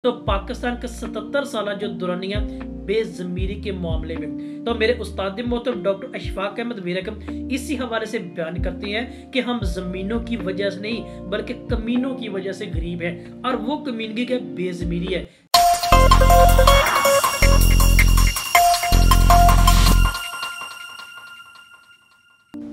तो पाकिस्तान का 77 साल जो दुरानिया बेज़मीरी के मामले में तो मेरे उस्ताद मोहतरम डॉक्टर अशफाक अहमद मीरकम इसी हवाले से बयान करते हैं कि हम ज़मीनों की वजह से नहीं बल्कि कमीनों की वजह से गरीब हैं और वो कमीनगी क्या बेज़मीरी है।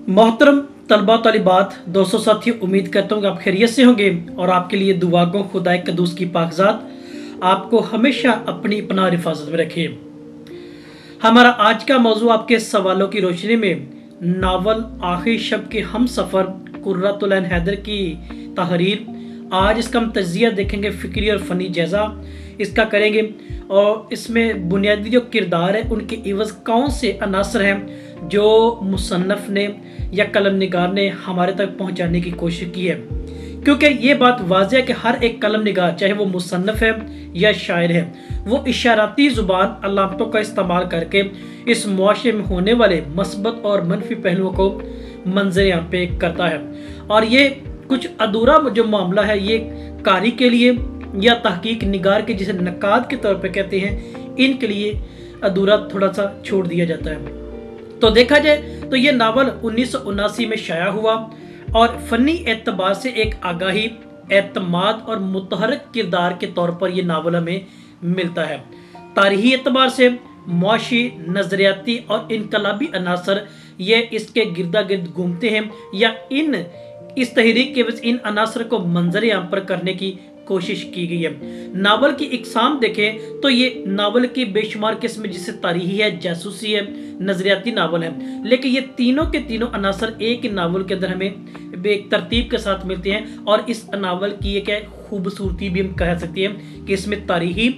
मोहतरम तलबा तलिबात दोस्तों साथियों, उम्मीद करता हूँ कि आप खैरियत से होंगे और आपके लिए दुआ गो खुदाए कदूस की पाकज़ात आपको हमेशा अपनी पनाह और हिफाजत में रखे। हमारा आज का मौजू आपके सवालों की रोशनी में नावल आखिरी शब के हम सफ़र कुर्रतुल ऐन हैदर की तहरीर। आज इसका हम तज्जिया देखेंगे, फ़िक्री और फ़नी जायज़ा इसका करेंगे और इसमें बुनियादी जो किरदार है उनके इवज़ कौन से अनासर हैं जो मुसन्नफ़ ने या कलम निगार ने हमारे तक पहुंचाने की कोशिश की है। क्योंकि ये बात वाज़ेह है कि हर एक कलम निगार चाहे वो मुसन्नफ़ है या शायर है, वो इशाराती ज़ुबान अलामतों का इस्तेमाल करके इस मुआशरे में होने वाले मस्बत और मनफी पहलुओं को मंजर आम पे करता है। और ये कुछ अधूरा जो मामला है ये कारी के लिए या तहकीक निगार के जिसे नकाद के तौर पे कहते हैं, इनके लिए अधूरा थोड़ा सा छोड़ दिया जाता है। तो देखा जाए तो ये नावल 1979 में शाया हुआ और फ़नी एतबार से एक आगाही, एतमाद और मुतहरक किरदार के तौर पर यह नावल हमें मिलता है। तारीखी एतबार से मुआशी, नज़रियाती और इनकलाबी अनासर ये इसके गिरदा गिर्द घूमते हैं या इस तहरीक के वजह इन अनासर को मंजर आम पर करने की कोशिश की गई है। नावल की इकसाम देखें तो ये नावल की बेशुमार किस्म जिससे तारीखी है, जासूसी है, नजरियाती नावल है, लेकिन ये तीनों के तीनों अनासर एक ही नावल के अंदर हमें एक तरतीब के साथ मिलते हैं। और इस नावल की एक खूबसूरती भी हम कह सकते हैं कि इसमें तारीखी,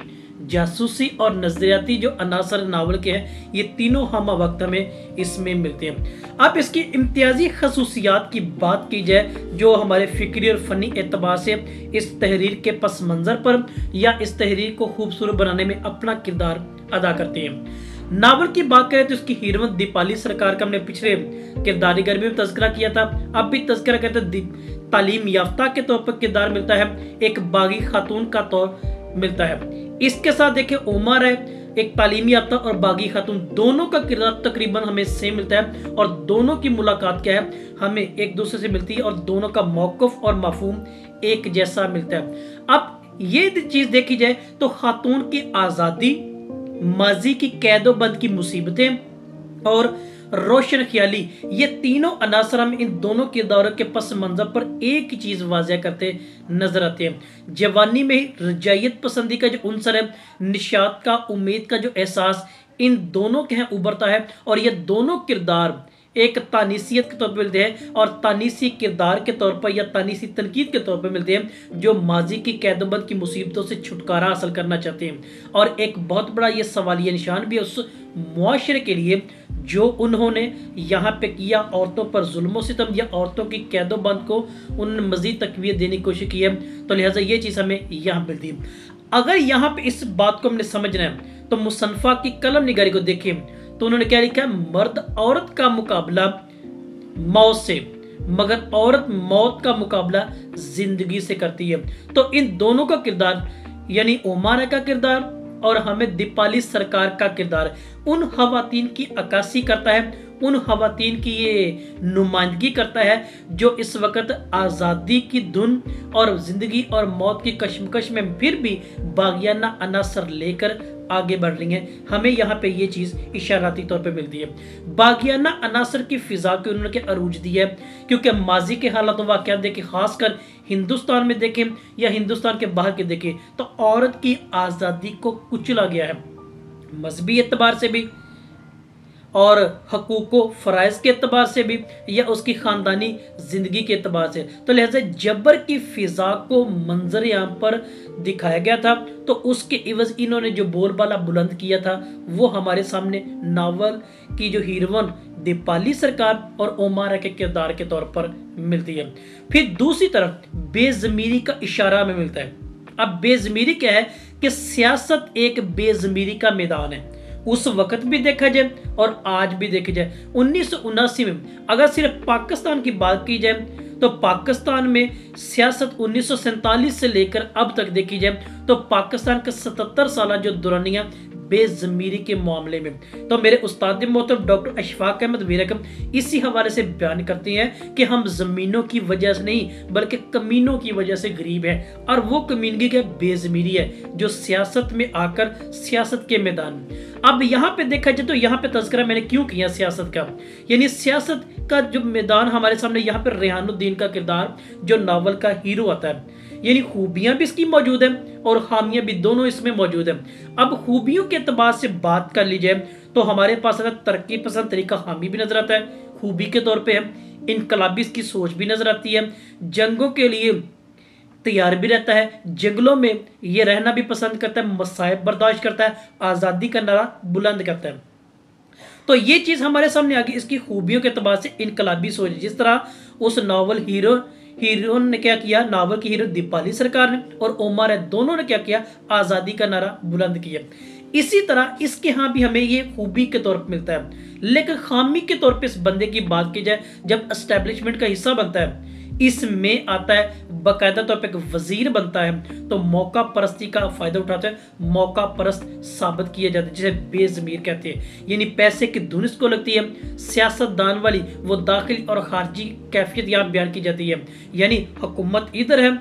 जासूसी और नजरियाती जो अनासर नावल के हैं ये तीनों हम वक्त में इसमें मिलते हैं। अब इसकी इम्तियाजी खसूसियात की बात की जाए जो हमारे फ़िक्री और फ़नी एतबार से इस तहरीर के पस मंज़र पर या इस तहरीर को खूबसूरत बनाने में अपना किरदार अदा करते हैं। नावल की बात करें तो इसकी हीरोइन दीपाली सरकार का हमने पिछले किरदारी गर्मी में तज़किरा किया था, अब भी तज़किरा करते तालीम याफ्ता के तौर पर किरदार मिलता है, एक बागी खातून का तौर मिलता है। इसके साथ देखें उमर है, एक तालीमी याफ्ता और बागी खातून, दोनों का किरदार तकरीबन हमें सेम मिलता है और दोनों की मुलाकात क्या है हमें एक दूसरे से मिलती है और दोनों का मौक़िफ़ और मफ़हूम एक जैसा मिलता है। अब ये चीज देखी जाए तो खातून की आज़ादी, माजी की कैदोबंद की मुसीबतें और रोशन ख्याली, ये तीनों अनासर हम इन दोनों किरदारों के पस मंजर पर एक ही चीज वाज़ेह करते नजर आते हैं। जवानी में रजायत पसंदी का जो उनसर है, निशात का, उम्मीद का जो एहसास इन दोनों के यहाँ उभरता है और ये दोनों किरदार एक तानीसियत के तौर पर मिलते हैं और तानीसी किरदार के तौर पर या तानीसी तनकीद के तौर पर मिलते हैं जो माजी की कैदोबंद की मुसीबतों से छुटकारा हासिल करना चाहते हैं। और एक बहुत बड़ा ये सवालिया निशान भी है उस मुआशरे के लिए जो उन्होंने यहाँ पे किया, औरतों पर जुल्म सितम या औरतों की कैदोबंद को उन मजीद तकवीत देने की कोशिश की है। तो लिहाजा ये चीज़ हमें यहाँ मिलती है। अगर यहाँ पे इस बात को हमने समझना है तो मुसन्फ़ा की कलम निगारी को देखें तो उन्होंने क्या लिखा है, मर्द औरत का मुकाबला मौत से, मगर औरत मौत का मुकाबला जिंदगी से करती है। तो इन दोनों का किरदार यानी ओमाना का किरदार और हमें दीपाली सरकार का किरदार उन खवातीन की अक्कासी करता है, उन खवातीन की ये नुमाइंदगी करता है जो इस वक्त आज़ादी की धुन और ज़िंदगी और मौत की कशमकश में फिर भी बागियाना अनासर लेकर आगे बढ़ रही हैं। हमें यहाँ पे ये चीज़ इशाराती तौर पे मिलती है। बागियाना अनासर की फ़िज़ा को उन्होंने क्या अरूज दिया है, क्योंकि माजी के हालात वाक़यात देखें, ख़ासकर हिंदुस्तान में देखें या हिंदुस्तान के बाहर के देखें तो औरत की आज़ादी को कुचला गया है, मजहबी एतबार से भी और हकूक़ो फ़राइज़ के एतबार से भी या उसकी ख़ानदानी ज़िंदगी के एतबार से। तो लिहाजा जबर की फ़िज़ा को मंजर आम पर दिखाया गया था तो उसके इवज़ इन्होंने जो बोलबाला बुलंद किया था वो हमारे सामने नावल की जो हीरोइन दीपाली सरकार और ओमारा के किरदार के तौर पर मिलती है। फिर दूसरी तरफ बेज़मीरी का इशारा हमें मिलता है। अब बेज़मीरी क्या है कि सियासत एक बेज़मीरी का मैदान है। उस वक्त भी देखा जाए और आज भी देखा जाए 1979 में अगर सिर्फ पाकिस्तान की बात की जाए तो पाकिस्तान में सियासत 1947 से लेकर अब तक देखी जाए तो पाकिस्तान का 77 साल जो दौरानिया बेज़मीरी के मामले में, तो मेरे उस्ताद मोहतरम डॉक्टर अशफाक अहमद वीरकम इसी हवाले से बयान करते हैं कि हम जमीनों की वजह से नहीं बल्कि कमीनों की वजह से गरीब हैं, और वो कमीनगी क्या बेज़मीरी है जो सियासत में आकर सियासत के मैदान में। अब यहाँ पे देखा जाए तो यहाँ पे तज़किरा मैंने क्यों किया सियासत का, यानी सियासत का जो मैदान हमारे सामने, यहाँ पे रेहानुद्दीन का किरदार जो नावल का हीरो आता है, यानी खूबियां भी इसकी मौजूद है और खामियां भी दोनों इसमें मौजूद है। अब खूबियों के एतबार से बात कर ली जाए तो हमारे पास अगर तरक्की पसंद तरीका हामी भी नजर आता है, खूबी के तौर पे है, इनकलाबी की सोच भी नजर आती है, जंगों के लिए तैयार भी रहता है, जंगलों में ये रहना भी पसंद करता है, मसाइब बर्दाश्त करता है, आज़ादी का नारा बुलंद करता है। तो ये चीज़ हमारे सामने आ गई इसकी खूबियों के एतबार से इनकलाबी सोच। जिस तरह उस नावल हीरो ने क्या किया, नावल की हीरो दीपाली सरकार ने और ओमर है, दोनों ने क्या किया, आज़ादी का नारा बुलंद किया। इसी तरह इसके यहाँ भी हमें ये खूबी के तौर पर मिलता है। लेकिन खामी के तौर पे इस बंदे की बात की जाए, जब एस्टेब्लिशमेंट का हिस्सा बनता है, इसमें आता है बाकायदा तौर पे एक वजीर बनता है, तो मौका परस्ती का फायदा उठाते हैं, मौका परस्त साबित किए जाते हैं, जिसे बेज़मीर कहते हैं, यानी पैसे की धुन इसको लगती है। सियासतदान वाली वो दाखिली और खारजी कैफियत यहाँ बयान की जाती है, यानी हुकूमत इधर है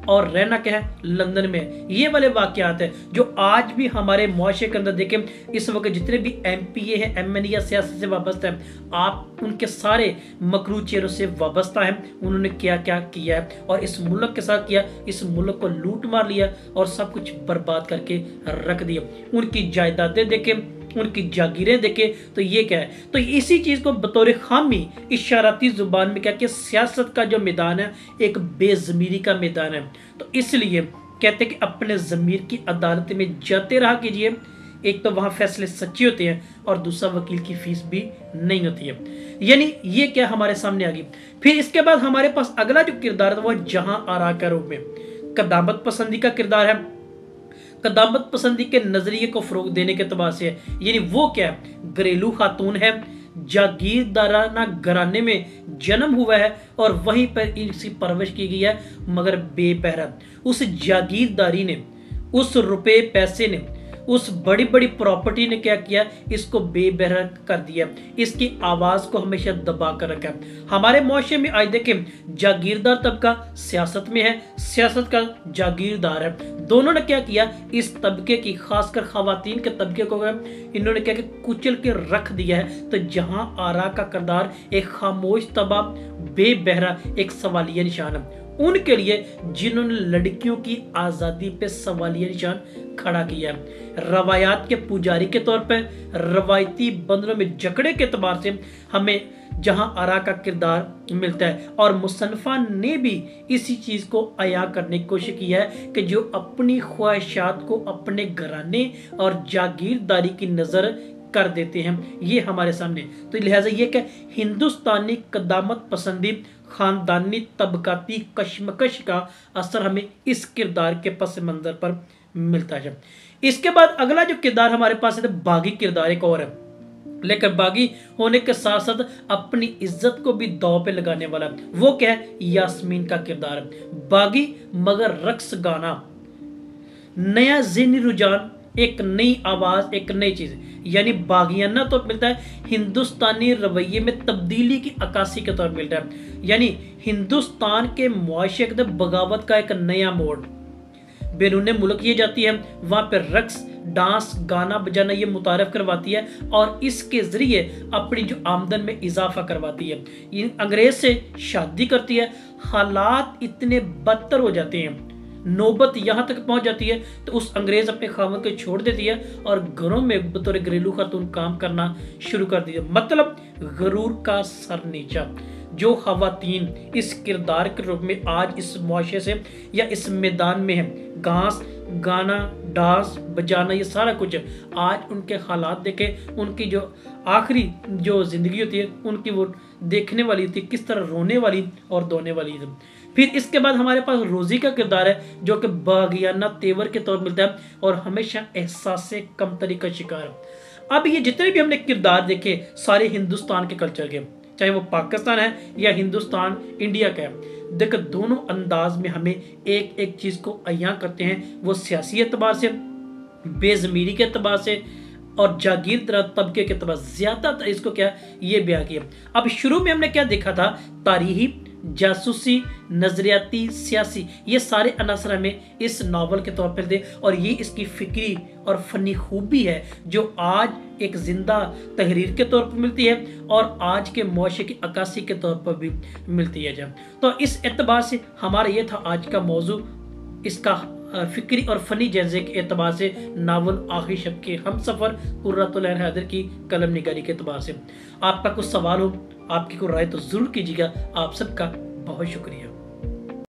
और रहना क्या है, लंदन में। ये वाले वाकयात है जो आज भी हमारे मुआशरे के अंदर देखें, इस वक्त जितने भी MPA हैं, MNA या सियासत से वाबस्ता हैं, आप उनके सारे मकरू चेहरों से वाबस्ता हैं। उन्होंने क्या क्या किया है और इस मुल्क के साथ किया, इस मुल्क को लूट मार लिया और सब कुछ बर्बाद करके रख दिया। उनकी जायदादें देखें, उनकी जागीरें देखे, तो ये क्या है, तो इसी चीज को बतौर खामी इशाराती जुबान में क्या कि सियासत का जो मैदान है एक बेज़मीरी का मैदान है। तो इसलिए कहते हैं कि अपने ज़मीर की अदालत में जाते रहा कीजिए, एक तो वहां फैसले सच्चे होते हैं और दूसरा वकील की फीस भी नहीं होती है। यानी ये क्या हमारे सामने आ गई। फिर इसके बाद हमारे पास अगला जो किरदार है वो जहां आरा के रूप में कदामत पसंदी का किरदार है। कदामत पसंदी के नजरिए को फरोग देने के तबाह से है, यानी वो क्या है, घरेलू खातून है, जागीरदाराना घराने में जन्म हुआ है और वहीं पर इसकी परवरिश की गई है, मगर बेपहरा उस जागीरदारी ने, उस रुपए पैसे ने, उस बड़ी बड़ी प्रॉपर्टी ने क्या किया, इसको बेबहरा कर दिया, इसकी आवाज को हमेशा दबा कर रखा। हमारे मुआशरे में आज देखें, जागीरदार तबका सियासत में है, सियासत का जागीरदार है, दोनों ने क्या किया, इस तबके की, खासकर खवातीन के तबके को इन्होंने क्या कुचल के रख दिया है। तो जहां आरा का किरदार एक खामोश तबा, बेबहरा, एक सवालिया निशान है उनके लिए, जिन्होंने लड़कियों की आज़ादी पे सवालिया निशान खड़ा किया। रवायात के पुजारी के तौर पर, रवायती बंदरों में जकड़े के एतबार से हमें जहां आरा का किरदार मिलता है, और मुसन्निफा ने भी इसी चीज़ को अया करने की कोशिश की है कि जो अपनी ख्वाहिशात को अपने घराने और जागीरदारी की नज़र कर देते हैं, ये हमारे सामने। तो लिहाजा ये क्या, हिंदुस्तानी कदामत पसंदी खानदानी तबकाती कशमकश का असर हमें इस किरदार के पस मंजर पर मिलता है। इसके बाद अगला जो किरदार हमारे पास है, बागी किरदार एक और है, लेकिन बागी होने के साथ साथ अपनी इज्जत को भी दांव पे लगाने वाला। वो क्या है, यास्मीन का किरदार है। बागी मगर रक्स गाना, नया ज़हनी रुझान, एक नई आवाज, एक नई चीज, यानी बागियाना तो मिलता है, हिंदुस्तानी रवैये में तब्दीली की अक्कासी के तौर पर मिलता है, यानी हिंदुस्तान के मुआशरे के अंदर बगावत का एक नया मोड़। बैरून मुल्क ये जाती है, वहां पर रक्स, डांस, गाना बजाना ये मुतारफ करवाती है और इसके जरिए अपनी जो आमदन में इजाफा करवाती है। ये अंग्रेज से शादी करती है, हालात इतने बदतर हो जाते हैं, नौबत यहाँ तक पहुंच जाती है तो उस अंग्रेज अपने खामन को छोड़ देती है और घरों में बतौर घरेलू खातून काम करना शुरू कर दी है। मतलब गरूर का सर नीचा। जो खवातीन इस किरदार के रूप में आज इस मुआशरे से या इस मैदान में है, घास, गाना, डांस, बजाना, ये सारा कुछ है, आज उनके हालात देखे, उनकी जो आखिरी जो जिंदगी होती है उनकी वो देखने वाली होती है, किस तरह रोने वाली और दोने वाली है। फिर इसके बाद हमारे पास रोजी का किरदार है, जो कि बागियाना तेवर के तौर मिलता है और हमेशा एहसास से कमतरी का शिकार है। अब ये जितने भी हमने किरदार देखे सारे हिंदुस्तान के कल्चर के, چاہے وہ پاکستان ہے یا ہندوستان انڈیا کا ہے، دیکھو دونوں انداز میں ہمیں ایک ایک چیز کو عیاں کرتے ہیں، وہ سیاسی اعتبار سے، بے ضمیری کے اعتبار سے اور جاگیردار طبقے کے اعتبار سے زیادہ تر اس کو کیا یہ بیان کیا۔ اب شروع میں ہم نے کیا دیکھا تھا، تاریخی، جاسوسی، نظریاتی، سیاسی، یہ سارے عناصر ہمیں اس ناول کے طور پر دے، اور یہ اس کی فکری اور فنی خوبی ہے جو آج ایک زندہ تحریر کے طور پر ملتی ہے اور آج کے معاشرے کی عکاسی کے طور پر بھی ملتی ہے۔ تو اس اعتبار سے ہمارا یہ تھا آج کا موضوع، اس کا فکری اور فنی جائزے کے اعتبار سے ناول آخری شب کے ہم سفر قرۃ العین حیدر کی قلم نگاری کے اعتبار سے۔ آپ کا کچھ سوال ہو، آپ کی کوئی رائے تو ضرور کیجیے گا۔ آپ سب کا بہت شکریہ۔